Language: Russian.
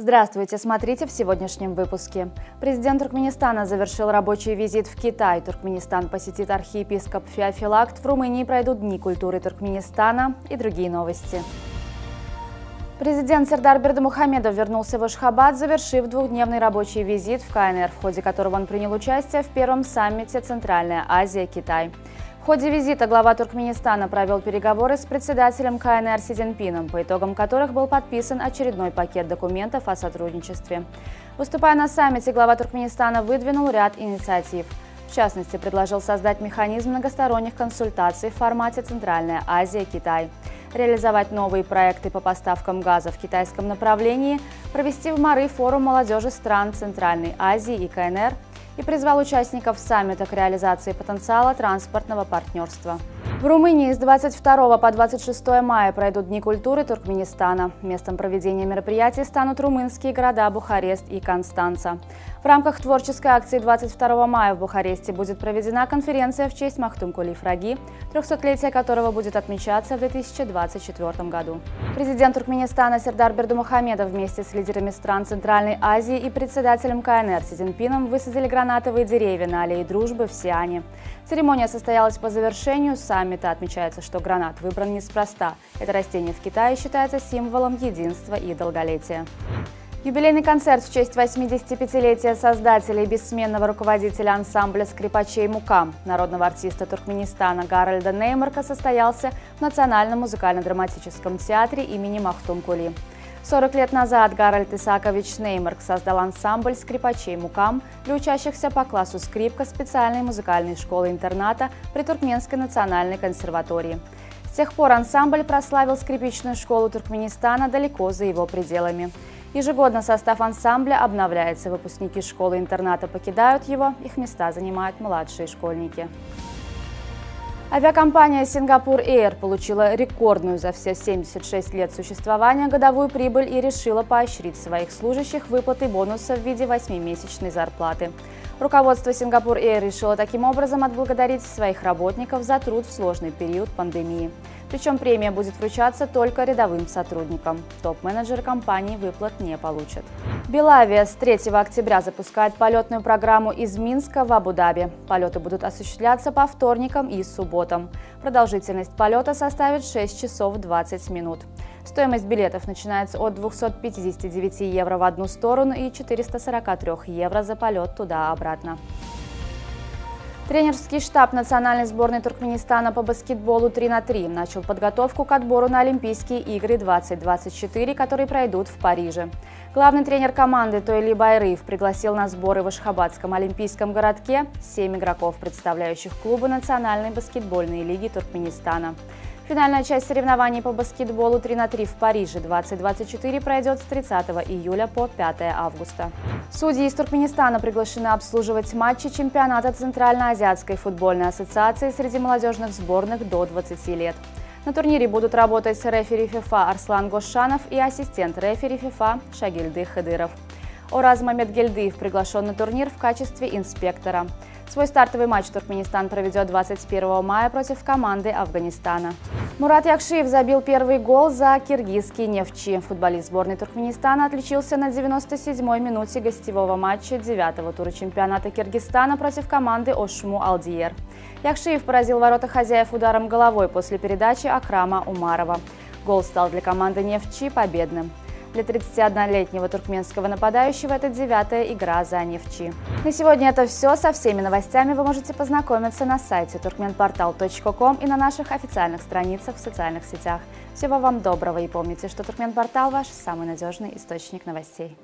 Здравствуйте, смотрите в сегодняшнем выпуске. Президент Туркменистана завершил рабочий визит в Китай. Туркменистан посетит архиепископ Феофилакт. В Румынии пройдут Дни культуры Туркменистана и другие новости. Президент Сердар Бердымухамедов вернулся в Ашхабад, завершив двухдневный рабочий визит в КНР, в ходе которого он принял участие в первом саммите «Центральная Азия-Китай». В ходе визита глава Туркменистана провел переговоры с председателем КНР Си Цзиньпином, по итогам которых был подписан очередной пакет документов о сотрудничестве. Выступая на саммите, глава Туркменистана выдвинул ряд инициатив. В частности, предложил создать механизм многосторонних консультаций в формате «Центральная Азия-Китай», реализовать новые проекты по поставкам газа в китайском направлении, провести в Мары форум молодежи стран Центральной Азии и КНР и призвал участников саммита к реализации потенциала транспортного партнерства. В Румынии с 22 по 26 мая пройдут Дни культуры Туркменистана. Местом проведения мероприятий станут румынские города Бухарест и Констанца. В рамках творческой акции 22 мая в Бухаресте будет проведена конференция в честь Махтумкули Фраги, 300-летие которого будет отмечаться в 2024 году. Президент Туркменистана Сердар Бердымухамедов вместе с лидерами стран Центральной Азии и председателем КНР Си Цзиньпином высадили гранатовые деревья на аллее Дружбы в Сиане. Церемония состоялась по завершению саммита. Отмечается, что гранат выбран неспроста. Это растение в Китае считается символом единства и долголетия. Юбилейный концерт в честь 85-летия создателя и бессменного руководителя ансамбля скрипачей «Мукам» народного артиста Туркменистана Гаральда Неймарка состоялся в Национальном музыкально-драматическом театре имени Махтумкули. 40 лет назад Гаральд Исаакович Неймарк создал ансамбль скрипачей «Мукам» для учащихся по классу скрипка специальной музыкальной школы-интерната при Туркменской национальной консерватории. С тех пор ансамбль прославил скрипичную школу Туркменистана далеко за его пределами. Ежегодно состав ансамбля обновляется, выпускники школы-интерната покидают его, их места занимают младшие школьники. Авиакомпания «Сингапур Эйр» получила рекордную за все 76 лет существования годовую прибыль и решила поощрить своих служащих выплатой бонуса в виде 8-месячной зарплаты. Руководство «Сингапур Эйр» решило таким образом отблагодарить своих работников за труд в сложный период пандемии. Причем премия будет вручаться только рядовым сотрудникам. Топ-менеджеры компании выплат не получат. Белавия с 3 октября запускает полетную программу из Минска в Абу-Даби. Полеты будут осуществляться по вторникам и субботам. Продолжительность полета составит 6 часов 20 минут. Стоимость билетов начинается от 259 евро в одну сторону и 443 евро за полет туда-обратно. Тренерский штаб национальной сборной Туркменистана по баскетболу 3 на 3 начал подготовку к отбору на Олимпийские игры 2024, которые пройдут в Париже. Главный тренер команды Тойли Байрыев пригласил на сборы в Ашхабадском олимпийском городке 7 игроков, представляющих клубы Национальной баскетбольной лиги Туркменистана. Финальная часть соревнований по баскетболу 3 на 3 в Париже 2024 пройдет с 30 июля по 5 августа. Судьи из Туркменистана приглашены обслуживать матчи чемпионата Центральноазиатской футбольной ассоциации среди молодежных сборных до 20 лет. На турнире будут работать рефери ФИФА Арслан Гошанов и ассистент рефери ФИФА Шагильды Хыдыров. Ораз Мамедгельдыев приглашен на турнир в качестве инспектора. Свой стартовый матч Туркменистан проведет 21 мая против команды Афганистана. Мурат Якшиев забил первый гол за киргизский «Нефчи». Футболист сборной Туркменистана отличился на 97-й минуте гостевого матча 9-го тура чемпионата Киргизстана против команды Ошму Алдиер. Якшиев поразил ворота хозяев ударом головой после передачи Акрама Умарова. Гол стал для команды «Нефчи» победным. Для 31-летнего туркменского нападающего это 9-я игра за «Нефчи». На сегодня это все. Со всеми новостями вы можете познакомиться на сайте turkmenportal.com и на наших официальных страницах в социальных сетях. Всего вам доброго и помните, что Туркменпортал – ваш самый надежный источник новостей.